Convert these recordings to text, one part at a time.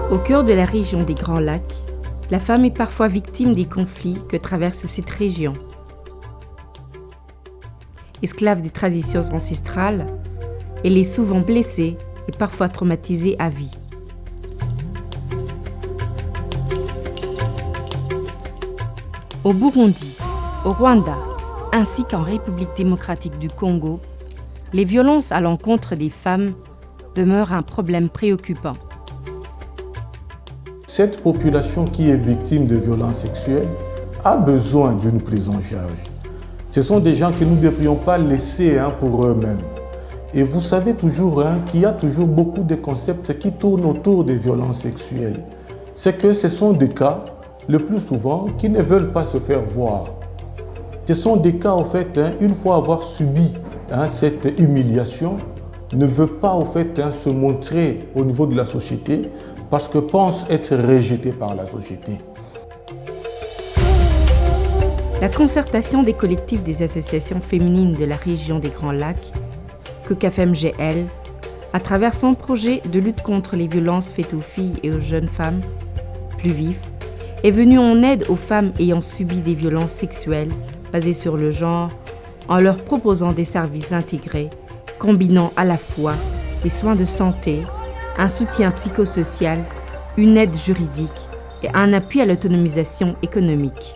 Au cœur de la région des Grands Lacs, la femme est parfois victime des conflits que traverse cette région. Esclave des traditions ancestrales, elle est souvent blessée et parfois traumatisée à vie. Au Burundi, au Rwanda, ainsi qu'en République démocratique du Congo, les violences à l'encontre des femmes demeurent un problème préoccupant. Cette population qui est victime de violences sexuelles a besoin d'une prise en charge. Ce sont des gens que nous ne devrions pas laisser pour eux-mêmes. Et vous savez toujours qu'il y a toujours beaucoup de concepts qui tournent autour des violences sexuelles. C'est que ce sont des cas, le plus souvent, qui ne veulent pas se faire voir. Ce sont des cas, en fait, une fois avoir subi cette humiliation, ne veut pas, en fait, se montrer au niveau de la société parce que pense être rejeté par la société. La concertation des collectifs des associations féminines de la région des Grands Lacs, COCAFEM-GL, à travers son projet de lutte contre les violences faites aux filles et aux jeunes femmes, Plus Vif, est venue en aide aux femmes ayant subi des violences sexuelles basées sur le genre en leur proposant des services intégrés, combinant à la fois des soins de santé, un soutien psychosocial, une aide juridique et un appui à l'autonomisation économique.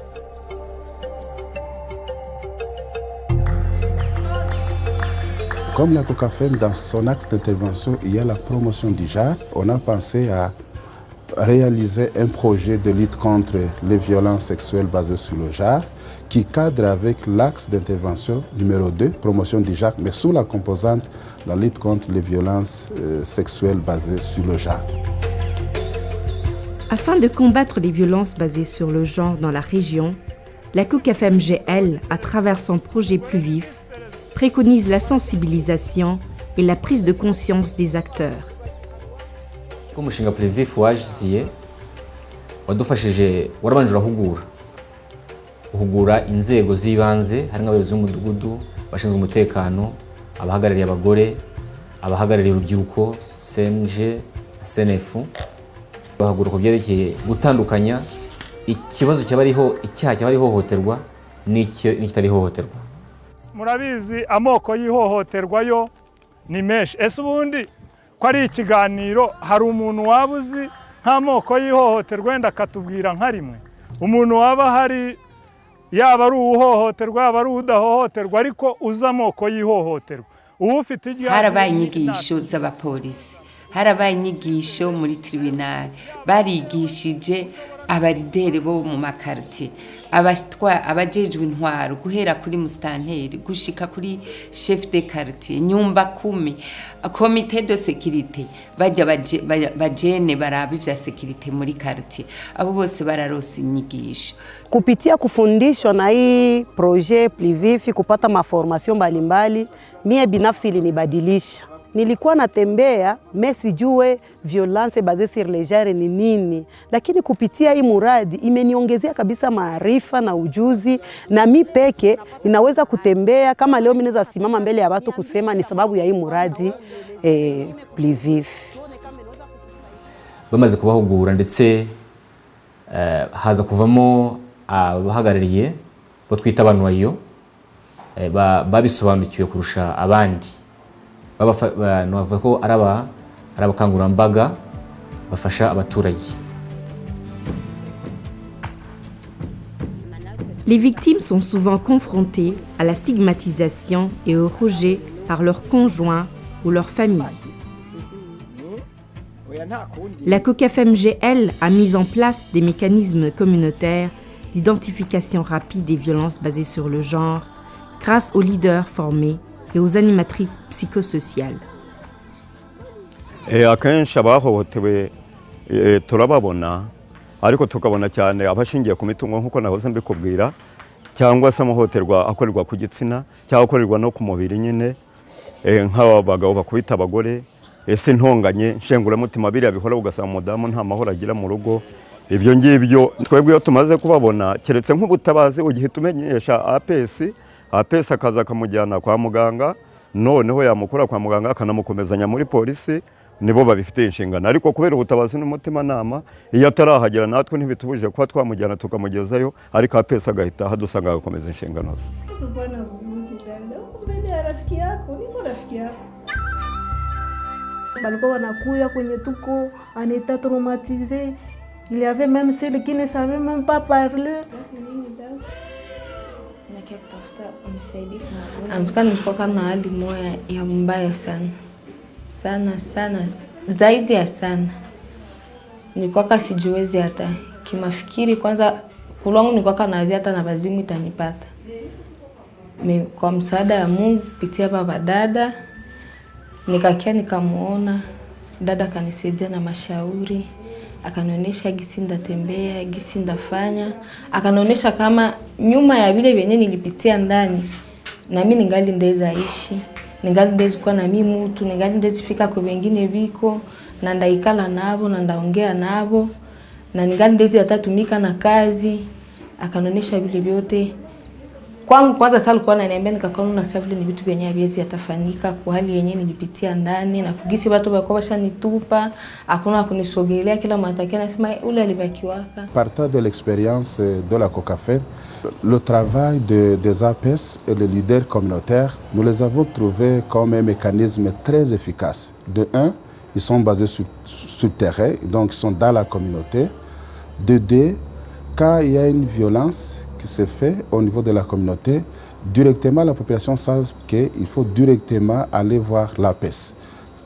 Comme la COCAFEM, dans son axe d'intervention, il y a la promotion du genre. On a pensé à réaliser un projet de lutte contre les violences sexuelles basées sur le genre qui cadre avec l'axe d'intervention numéro 2, promotion du genre, mais sous la composante la lutte contre les violences sexuelles basées sur le genre. Afin de combattre les violences basées sur le genre dans la région, la COCAFEM-GL, à travers son projet Plus Vif, préconise la sensibilisation et la prise de conscience des acteurs. Umushinga Plus Vif wajiziye wadufashije warabanje uhugura inzego z'ibanze harimo abayobozi b'umudugudu bashinzwe umutekano abahagarariye abagore abahagarariye urubyiruko CNG SNF bahagura ku byerekeye gutandukanya ikibazo cyabariho icyaha cyabari hohoterwa n'ikitari hohoterwa. Murabizi amoko y'ihohoterwa yo ni menshi. Ese ubundi ko ari ikiganiro hari umuntu wabuzi nta moko y'ihohoterwa wenda akatubwira nka rimwe. Umuntu waba hari yaba ari uhohoterwa yaba ari udahohoterwa ariko uza amoko y'ihohoterwa. Ufite harabaye inyigisho z'abapolisi, harabaye inyigisho muri tribunal, barigishije abaridere bo mu makartie, abajejwe intwaro guhera kuri mustanteri gushika kuri chef de quartier, nyumba 10, comité de sécurité, bajene baraba ivya sécurité muri quartier. Abo bose bararose inyigisho. Kupitia kufundishwa na hii projet Plus Vif, kupata maformation mbalimbali, mie binafsi ilinibadilisha. Nilikuwa natembea sijue violence basée sur le genre ni nini, lakini kupitia hii muradi imeniongezea kabisa maarifa na ujuzi, na mi peke ninaweza kutembea kama leo mimi naweza simama mbele ya watu kusema ni sababu ya hii muradi Plus Vif. Bamaze kubahugura ndetse haza kuvamo abahagarariye bo twita abantu bayo babisobanukiwe kurusha abandi. Bavuga ko ari abakangurambaga bafasha abaturage. Les victimes sont souvent confrontées à la stigmatisation et au rejet par leurs conjoints ou leur famille. La COCAFEM-GL a mis en place des mécanismes communautaires d'identification rapide des violences basées sur le genre grâce aux leaders formés et aux animatrices psychosociales. Akenshi abahohotewe turababona ariko tukabona cyane abashingiye ku mitungo nkuko nahoze mbikubwira cyangwa se amahohoterwa akorerwa ku gitsina cyangwa akorerwa no ku mubiri nyine nk'abagabo bakubita abagore ese ntonganye nshenguramutima biriya bihora ugasanga umudamu nta mahoro agira mu rugo. Ibyo ngibyo twebwe iyo tumaze kubabona keretse nk'ubutabazi ugihe tumenyesha APS akaza akamujyana kwa muganga, noneho yamukura kwa muganga akanamukomezanya muri polisi nibo babifitiye inshingano ariko kubera ubutabazi n'umutimanama iyo atarahagera natwe ntibitubujije kuba twamujyana tukamugezayo ariko APS agahita hadusanga agakomeza inshingano ze. Balikuwa wanakuya kwenye tuko en état traumatisé. Il y avait même celles qui ne savaient même pas parler. Amka nilikuwa na hali moja ya mbaya sana sana zaidi ya sana. Nilikuwa sijiwezi hata kimafikiri. Kwanza kulwangu nilikuwa naazia hata na bazimu itanipata. Kwa msaada ya Mungu kupitia baba dada nikakia nikamuona dada kanisaidia na mashauri, akanionyesha gisi ndatembea, gisi ndafanya, akanionyesha kama nyuma ya vile vyenye nilipitia ndani na mimi ningali ndeza ishi, ningali ndezi kuwa na mimi mtu, ningali ndezi fika kwa wengine biko na ndaikala nabo na ndaongea nabo na ningali ndezi atatumika na kazi, akanionyesha vile vyote. Kwangu kwanza sasa alikuwa ananiambia nikakaona na sasa vile ni vitu vyenye haviwezi atafanyika kwa hali yenyewe nilipitia ndani na kugisi watu walikuwa washanitupa, hakuna kunisogelea, kila matakia nasema ule alibakiwaka. Partant de l'expérience de la COCAFEM, le travail des APS et les leaders communautaires, nous les avons trouvés comme un mécanisme très efficace. De un, ils sont basés sur le terrain, donc ils sont dans la communauté. De deux, quand il y a une violence qui se fait au niveau de la communauté, directement la population sait qu'il faut directement aller voir l'APS,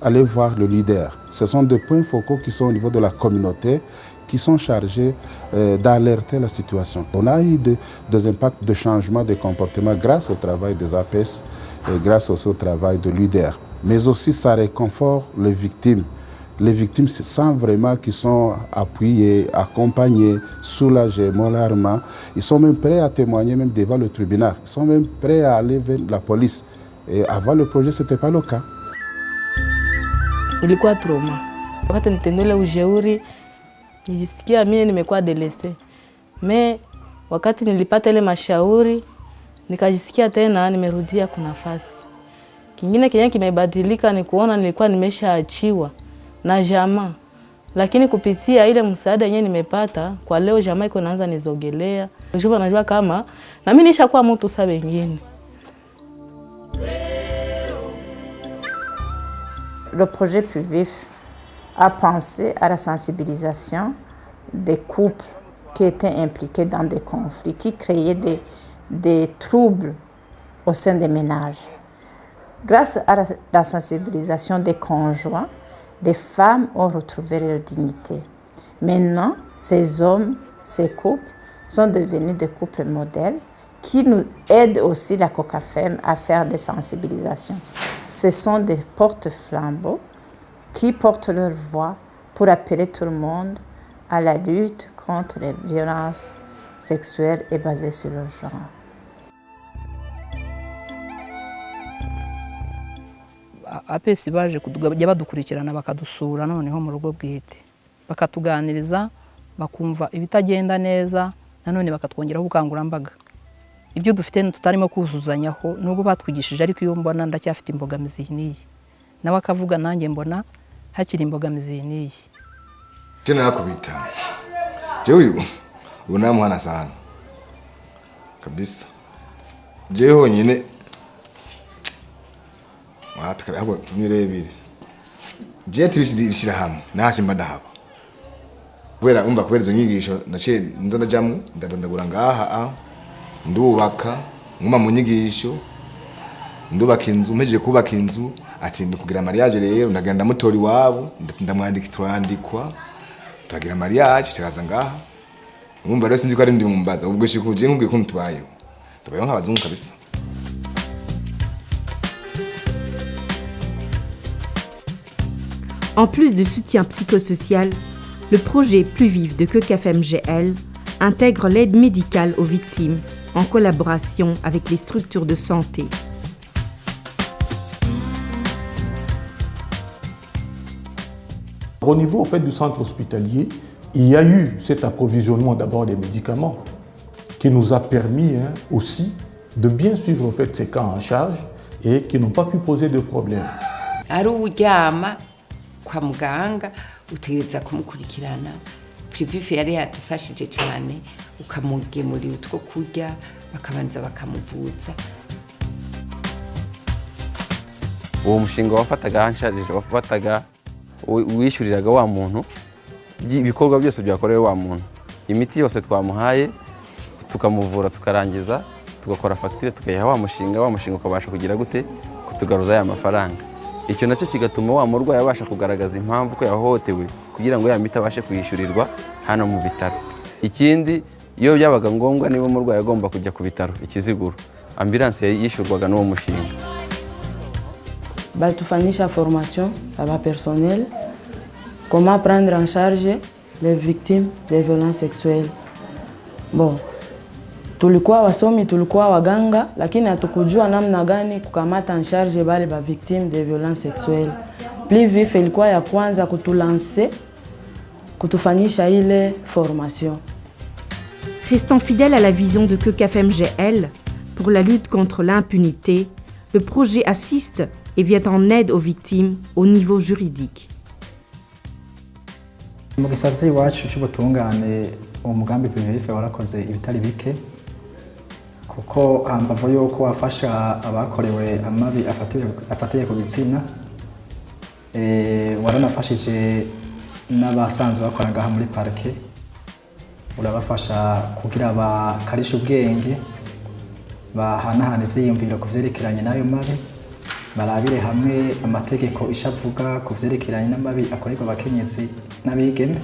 aller voir le leader. Ce sont des points focaux qui sont au niveau de la communauté, qui sont chargés d'alerter la situation. On a eu des impacts de changement de comportement grâce au travail des APS et grâce aussi au travail de leader. Mais aussi ça réconforte les victimes. Les victimes sentent vraiment qu'ils sont appuyés, accompagnés, soulagés, moralement. Ils sont même prêts à témoigner même devant le tribunal. Ils sont même prêts à aller vers la police. Et avant le projet, ce n'était pas le cas. Ilikuwa trauma. Wakati nitendele ujeuri, nijisikia mimi nimekuwa deleste. Me wakati nilipata ile mashauri, nikajisikia tena nimerudia kuna nafasi. Kingine kenye kimebadilika ni kuona nilikuwa nimeshaachiwa na jamaa. Lakini kupitia ile msaada yenyewe nimepata, kwa leo jamaa iko naanza nizogelea. Unajua najua kama na mimi nishakuwa mtu sawa wengine. Le projet Plus Vif a pensé à la sensibilisation des couples qui étaient impliqués dans des conflits, qui créaient des troubles au sein des ménages. Grâce à la sensibilisation des conjoints, les femmes ont retrouvé leur dignité. Maintenant, ces hommes, ces couples sont devenus des couples modèles qui nous aident aussi, la COCAFEM, à faire des sensibilisations. Ce sont des porte-flambeaux qui portent leur voix pour appeler tout le monde à la lutte contre les violences sexuelles et basées sur le genre. APS baje kujya badukurikirana bakadusura noneho mu rugo bwite bakatuganiriza bakumva ibitagenda neza nanone bakatwongeraho ubukangurambaga ibyo dufite tutarimo kuzuzanyaho nubwo batwigishije ariko iyo mbona ndacyafite imbogamizi niyi nawe akavuga nanjye mbona hakiri imbogamizi niyi tena nakubita jewe ubu namwana sana kabisa jewe honyine wapika abo tumirebire je tubishira hamwe nasi mbadahaba kubera umva kubera izo nyigisho naciye ndajamwe ndadondagura ngaha ndubaka nkuma mu nyigisho ndubaka inzu mpejeje kubaka inzu ati ndikugira mariage rero ndagenda mutori wabo ndamwandika twandikwa turagira mariage turaza ngaha umva rero sinzi ko ari ndi mumbaza ubwo shikuje nkubwiye ko tubayeho nk'abazungu kabisa. En plus de soutien psychosocial, le projet Plus Vif de COCAFEM GL intègre l'aide médicale aux victimes en collaboration avec les structures de santé. Au niveau du centre hospitalier, il y a eu cet approvisionnement d'abord des médicaments qui nous a permis aussi de bien suivre ces cas en charge et qui n'ont pas pu poser de problème. kwa muganga utegereza kumukurikirana. Privife yari yadufashije cyane, ukamugemurira utwo kurya bakabanza bakamuvuza. Uwo mushinga wafataga hansharije, wafataga wishyuriraga wa muntu ibikorwa byose byakorewe wa muntu, imiti yose twamuhaye tukamuvura tukarangiza tugakora fagitire tukayiha wa mushinga ukabasha kugira gute kutugaruza ya mafaranga. Icyo nacyo kigatuma wa murwayi abasha kugaragaza impamvu ko yahohotewe kugira ngo ya miti abashe kuyishyurirwa hano mu bitaro. Ikindi iyo byabaga ngombwa niba umurwayi agomba kujya ku bitaro ikiziguro, ambulance yishyurwaga n'uwo mushinga. Batufanyisha formation aba personnel comment prendre en charge les victimes de violences sexuelles. Bon, tulikuwa wasomi, tulikuwa waganga, lakini hatukujua namna gani kukamata en charge bale ba victimes de violences sexuelles. Plus vif ilikuwa ya kwanza kutulancer, kutufanyisha ile formation. Restant fidèle à la vision de CAFM-GL pour la lutte contre l'impunité, le projet assiste et vient en aide aux victimes au niveau juridique. Mu gisata iwacu cy'ubutungane umugambi PVF warakoze ibitari bike kuko hambavu yuko wafasha abakorewe amabi afatiye ku bitsina, waranafashije n'abasanzwe bakoraga muri parke, urabafasha kugira bakarisha ubwenge, bahanahana ivyiyumviro kuvyerekeranye n'ayo mabi, barabire hamwe amategeko ishavuga kuvyerekeranye n'amabi akorerwa abakenyezi n'abigeme.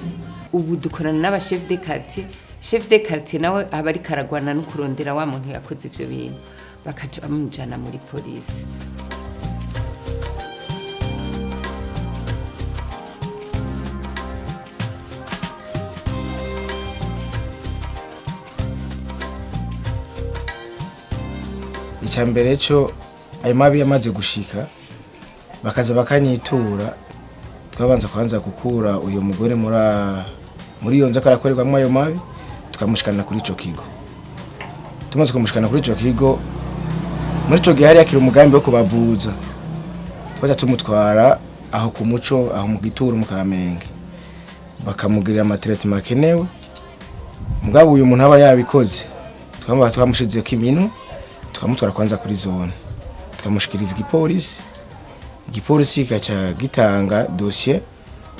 Ubu dukorana n'aba chef de quartier, chef de quartier nawe aba ari karagwana no kurondera wa muntu yakoze ivyo bintu bakaca bamujana muri polisi. Icyambere cyo ayo mabi yamaze gushika bakaza bakanyitura, twabanza kwanza gukura uyo mugore muri iyo nzaka arakorerwamo ayo mabi, tukamushikana kuri ico kigo. Tumaze kumushikana kuri ico kigo, muri ico gihe hari akiri umugambi wo kubavuza, twaje tumutwara aho ku muco, aho mu Gituro mu Kamenge, bakamugirira amatraitement makenewe. Mugabo uyu muntu aba yabikoze, twamushize kiminu, tukamutwara kwanza kuri zone, tukamushikiriza igipolisi kaca gitanga dossier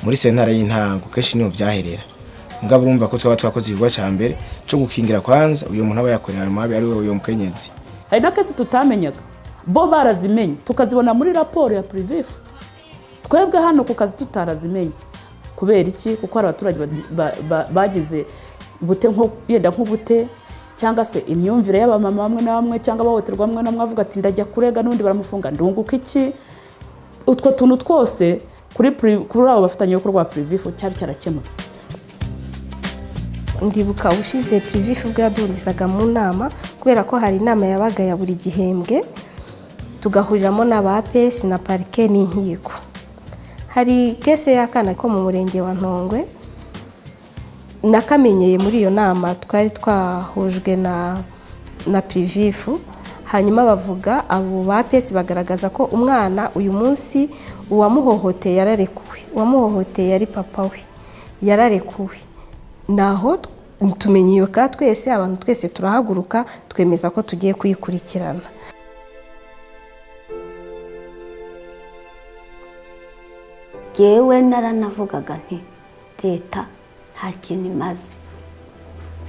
muri sentare y'intango, keshi niho byaherera. Mugabo urumva ko twaba twakoze igwa ca mbere cyo gukingira kwanza uyu muntu aba yakorera mabi ari we uyo mukenyezi. Hari nakese tutamenyaga, bo barazimenye tukazibona muri raporo ya PVF, twebwe hano ku kazi tutarazimenye. Kubera iki? Kuko hari abaturage bagize bute nko yenda nk'ubute cyangwa se imyumvire y'abamama bamwe na bamwe cyangwa bahoterwa bamwe na avuga ati ndajya kurega n'undi baramufunga ndunguka iki. Utwo tuntu twose kuri abo bafatanye ko rwa PVF cyari cyarakemutse. Ndibuka ushize PVF ubwo yadurizaga mu nama, kubera ko hari inama yabaga ya buri gihembwe tugahuriramo n'aba APS na parike n'inkiko. Hari kese y'akana ko mu murenge wa Ntongwe nakamenyeye muri iyo nama, twari twahujwe na PVF. Hanyuma bavuga abo ba APS bagaragaza ko umwana uyu munsi uwamuhohoteye yararekuwe, uwamuhohoteye yari papa we yararekuwe. Naho tumenye iyo ka twese abantu twese turahaguruka twemeza ko tugiye kuyikurikirana. Jewe naranavugaga nti leta nta kintu imaze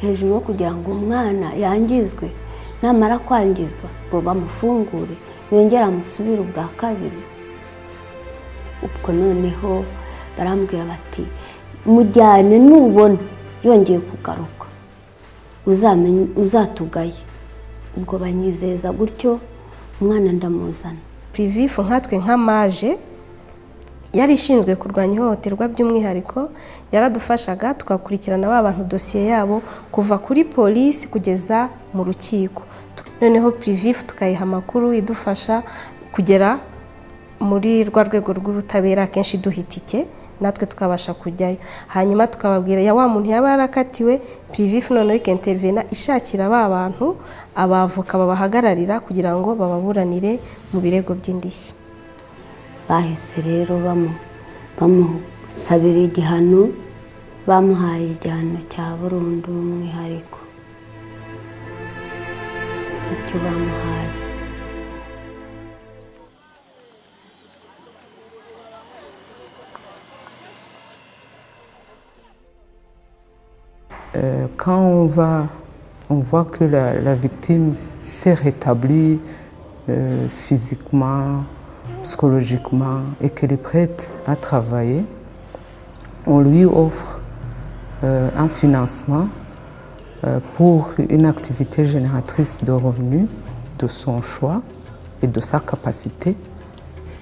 hejuru yo kugira ngo umwana yangizwe, namara kwangizwa bo bamufungure yongera amusubire ubwa kabiri. Ubwo noneho barambwira bati mujyane nubona yongeye kugaruka uzatugaye. Ubwo banyizeza gutyo umwana ndamuzana. PVF nkatwe nk'amaje yari ishinzwe kurwanya ihohoterwa by'umwihariko, yaradufashaga tukakurikirana abantu dosiye yabo kuva kuri polisi kugeza mu rukiko. Noneho PVF tukayiha amakuru idufasha kugera muri rwa rwego rw'ubutabera, kenshi duhitike natwe tukabasha kujyayo. Hanyuma tukababwira ya wa muntu yaba yarakatiwe, PVF noneho ikintervena ishakira ba bantu abavoka babahagararira kugira ngo bababuranire mu birego by'indishyi. Bahise rero bamusabira igihano bamuhaye igihano cya burundu umwihariko icyo bamuhaye. Quand on voit que la victime s'est rétablie physiquement, psychologiquement et qu'elle est prête à travailler, on lui offre un financement pour une activité génératrice de revenus de son choix et de sa capacité.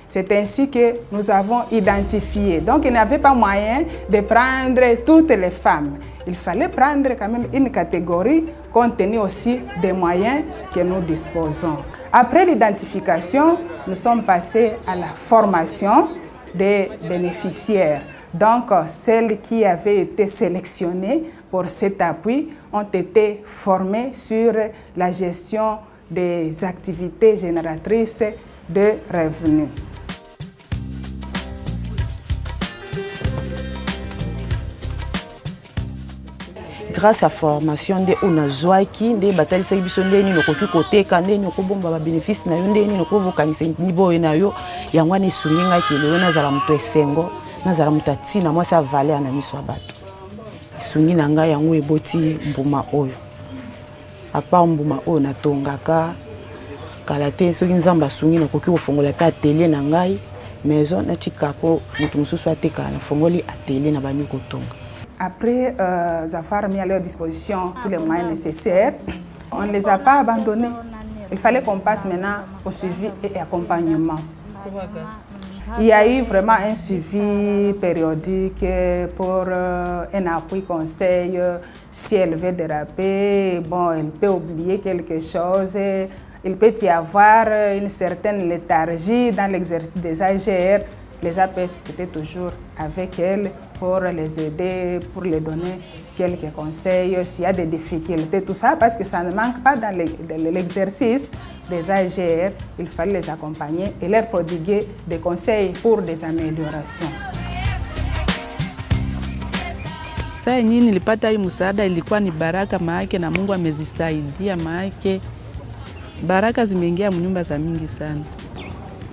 C'est ainsi que nous avons identifié. Donc il n'y avait pas moyen de prendre toutes les femmes. Il fallait prendre quand même une catégorie compte tenu aussi des moyens que nous disposons. Après l'identification, nous sommes passés à la formation des bénéficiaires. Donc celles qui avaient été sélectionnées pour cet appui ont été formées sur la gestion des activités génératrices de revenus. Grâce à la formation de unazwaki de batalisa biso ndeni nokoki koteka ndeni okobomba ba bénéfice na yo ndeni nokovokanisa nibo na yo yango ani suminga ki lelo nazala muto esengo nazala muto atina mwasi avale na miso ya bato sungi na ngai yango eboti mbuma oyo apa mbuma oyo natongaka kala te soki nzamba sungi nakoki kofongola pe atelier na ngai maison na chikako mutu mususu ateka na fongoli atelier na bami kotonga. Après avoir mis à leur disposition tous les moyens nécessaires, on ne les a pas abandonnés. Il fallait qu'on passe maintenant au suivi et accompagnement. Il y a eu vraiment un suivi périodique pour un appui conseil. Si elle veut déraper, bon, elle peut oublier quelque chose. Il peut y avoir une certaine léthargie dans l'exercice des AGR. Les APS étaient toujours avec elle pour les aider, pour les donner quelques conseils, s'il y a des difficultés, tout ça, parce que ça ne manque pas dans l'exercice des AGR. Il fallait les accompagner et leur prodiguer des conseils pour des améliorations. Saa yenyewe nilipata hii msaada ilikuwa ni baraka maake na Mungu amezisaidia maake baraka zimeingia mnyumba za mingi sana.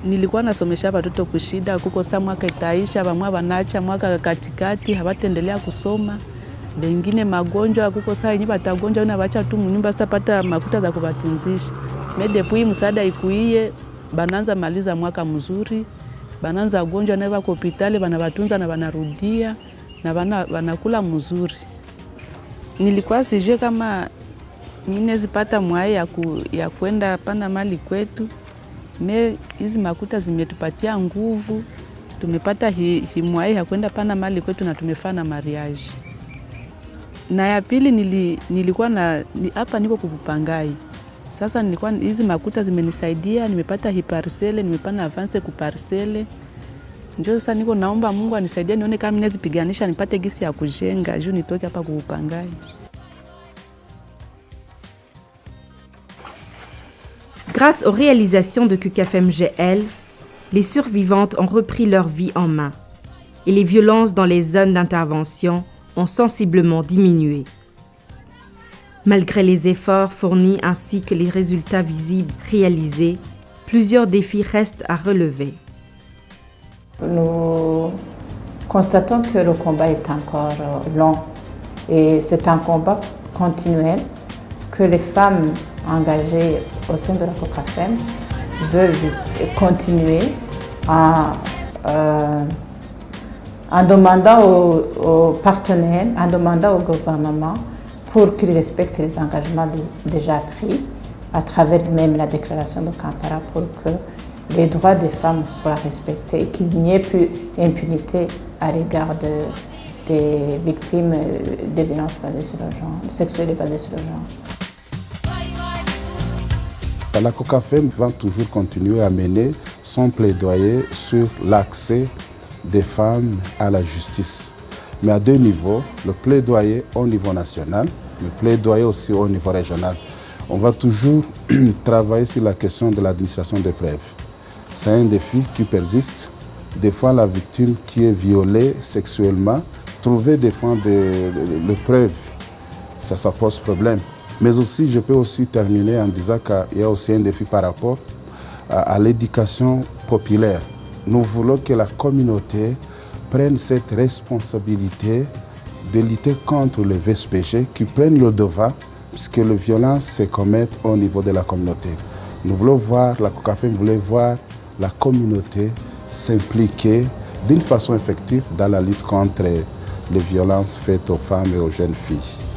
Nilikuwa nasomesha watoto kushida kukosa mwaka itaisha bamwa banacha mwaka katikati hawatendelea kusoma. Bengine magonjwa kukosa yenyewe batagonjwa na bacha tu mnyumba sitapata makuta za kubatunzisha. Depuis msaada ikuiye bananza maliza mwaka mzuri. Bananza gonjwa na bako hospitali banabatunza na banarudia na banakula mzuri. Nilikuwa sijue kama mimi zipata mwai ya kwenda pana mali kwetu. Hizi makuta zimetupatia nguvu, tumepata himwai ya kwenda pana mali kwetu na tumefanya mariage. Na ya pili nilikuwa hapa niko kupangai. Sasa nilikuwa hizi makuta zimenisaidia, nimepata hiparsele, nimepana avance kuparsele. Ndio sasa niko naomba Mungu anisaidie nione kama ninaweza piganisha nipate gisi ya kujenga juu nitoke hapa kupangai. Grâce aux réalisations de QKFM-GL, les survivantes ont repris leur vie en main et les violences dans les zones d'intervention ont sensiblement diminué. Malgré les efforts fournis ainsi que les résultats visibles réalisés, plusieurs défis restent à relever. Nous constatons que le combat est encore long et c'est un combat continuel que les femmes engagées au sein de la COCAFEM veulent continuer en demandant aux partenaires, en demandant au gouvernement pour qu'ils respectent les engagements déjà pris à travers même la déclaration de Kampala pour que les droits des femmes soient respectés et qu'il n'y ait plus d'impunité à l'égard des victimes des violences basées sur le genre, sexuelles et basées sur le genre. La COCAFEM va toujours continuer à mener son plaidoyer sur l'accès des femmes à la justice. Mais à deux niveaux, le plaidoyer au niveau national, le plaidoyer aussi au niveau régional. On va toujours travailler sur la question de l'administration des preuves. C'est un défi qui persiste Des fois, la victime qui est violée sexuellement, trouver des fois les preuves, ça pose problème. Mais aussi, je peux aussi terminer en disant qu'il y a aussi un défi par rapport à l'éducation populaire. Nous voulons que la communauté prenne cette responsabilité de lutter contre les VSPG, qui prennent le devant, puisque les violences se commettent au niveau de la communauté. Nous voulons voir, la COCAFEM voulait voir la communauté s'impliquer d'une façon effective dans la lutte contre les violences faites aux femmes et aux jeunes filles.